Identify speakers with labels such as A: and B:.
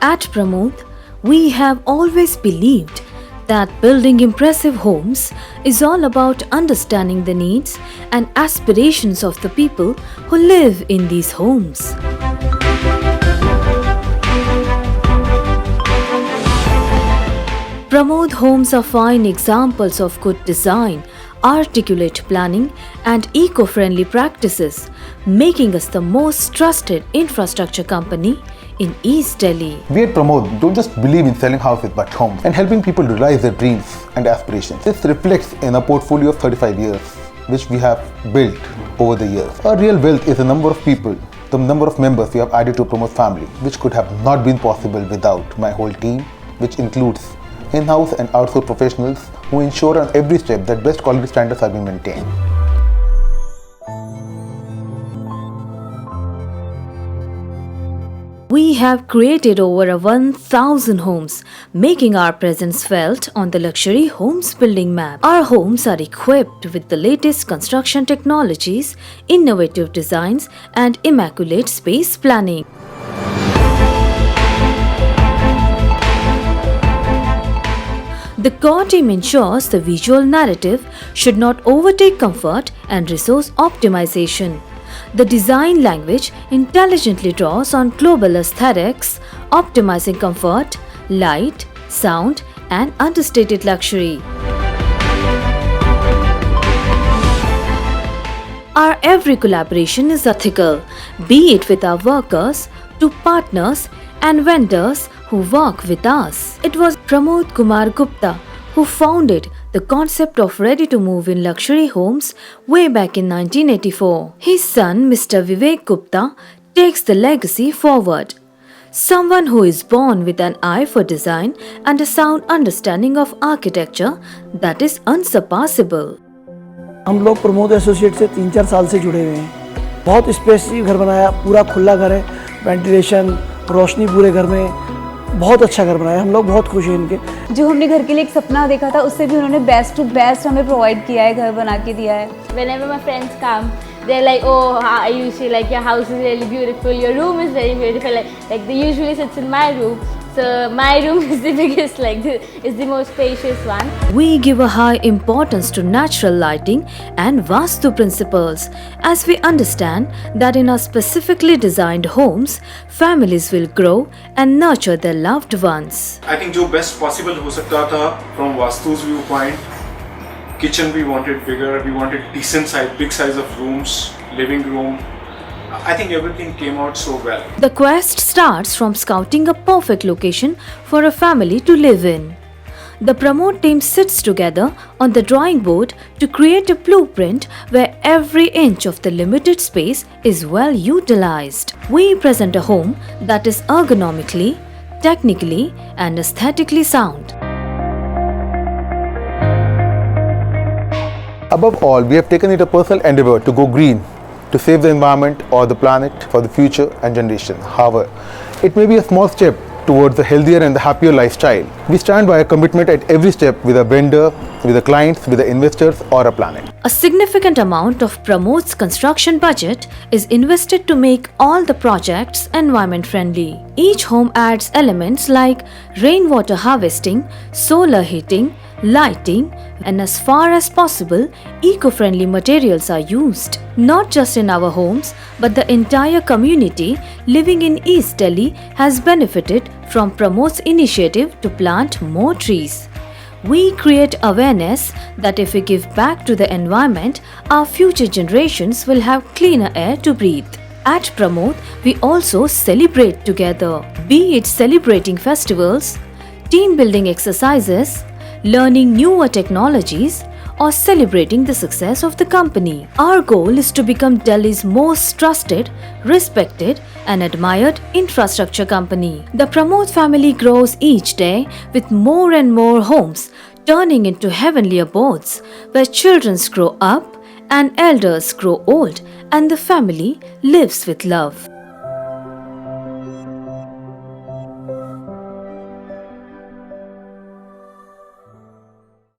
A: At Pramod, we have always believed that building impressive homes is all about understanding the needs and aspirations of the people who live in these homes. Pramod Homes are fine examples of good design, articulate planning and eco-friendly practices, making us the most trusted infrastructure company in East Delhi.
B: We at Pramod don't just believe in selling houses but homes and helping people realize their dreams and aspirations. This reflects in a portfolio of 35 years, which we have built over the years. Our real wealth is the number of people, the number of members we have added to Pramod family, which could have not been possible without my whole team, which includes in-house and outsourced professionals who ensure on every step that best quality standards are being maintained.
A: We have created over 1,000 homes, making our presence felt on the luxury homes building map. Our homes are equipped with the latest construction technologies, innovative designs, and immaculate space planning. The core team ensures the visual narrative should not overtake comfort and resource optimization. The design language intelligently draws on global aesthetics, optimizing comfort, light, sound, and understated luxury. Our every collaboration is ethical, be it with our workers, to partners, and vendors who work with us. It was Pramod Kumar Gupta who founded the concept of ready-to-move-in luxury homes way back in 1984. His son, Mr. Vivek Gupta, takes the legacy forward. Someone who is born with an eye for design and a sound understanding of architecture that is unsurpassable.
C: हम लोग Pramod associate से 3-4 साल से जुड़े हुए हैं। बहुत spaces घर बनाया, पूरा खुला घर है, वेंटिलेशन, रोशनी पूरे घर में, बहुत अच्छा घर बनाया। हम लोग बहुत खुश हैं इनके।
D: जो हमने घर के लिए एक सपना देखा था, उससे भी उन्होंने बेस्ट टू बेस्ट हमें प्रोवाइड किया है, घर बना के दिया है।
E: Whenever my friends come, they're like, oh, you see, like your house is really beautiful, your room is very beautiful. Like they usually sits in my room. So my room is the biggest, is the most spacious one.
A: We give a high importance to natural lighting and Vastu principles, as we understand that in our specifically designed homes, families will grow and nurture their loved ones.
F: I think जो best possible हो सकता था from Vastu's viewpoint, kitchen we wanted bigger, we wanted decent size, big size of rooms, living room. I think everything came out so well.
A: The quest starts from scouting a perfect location for a family to live in. The Pramod team sits together on the drawing board to create a blueprint where every inch of the limited space is well utilized. We present a home that is ergonomically, technically, and aesthetically sound.
B: Above all, we have taken it a personal endeavor to go green, to save the environment or the planet for the future and generation. However, it may be a small step towards a healthier and the happier lifestyle. We stand by a commitment at every step with a vendor, with the clients, with the investors or a planet.
A: A significant amount of Pramod's construction budget is invested to make all the projects environment friendly. Each home adds elements like rainwater harvesting, solar heating, lighting, and as far as possible, eco-friendly materials are used. Not just in our homes, but the entire community living in East Delhi has benefited from Pramod's initiative to plant more trees. We create awareness that if we give back to the environment, our future generations will have cleaner air to breathe. At Pramod, we also celebrate together, be it celebrating festivals, team building exercises, learning newer technologies, or celebrating the success of the company. Our goal is to become Delhi's most trusted, respected, and admired infrastructure company. The Pramod family grows each day with more and more homes turning into heavenly abodes where children grow up and elders grow old and the family lives with love.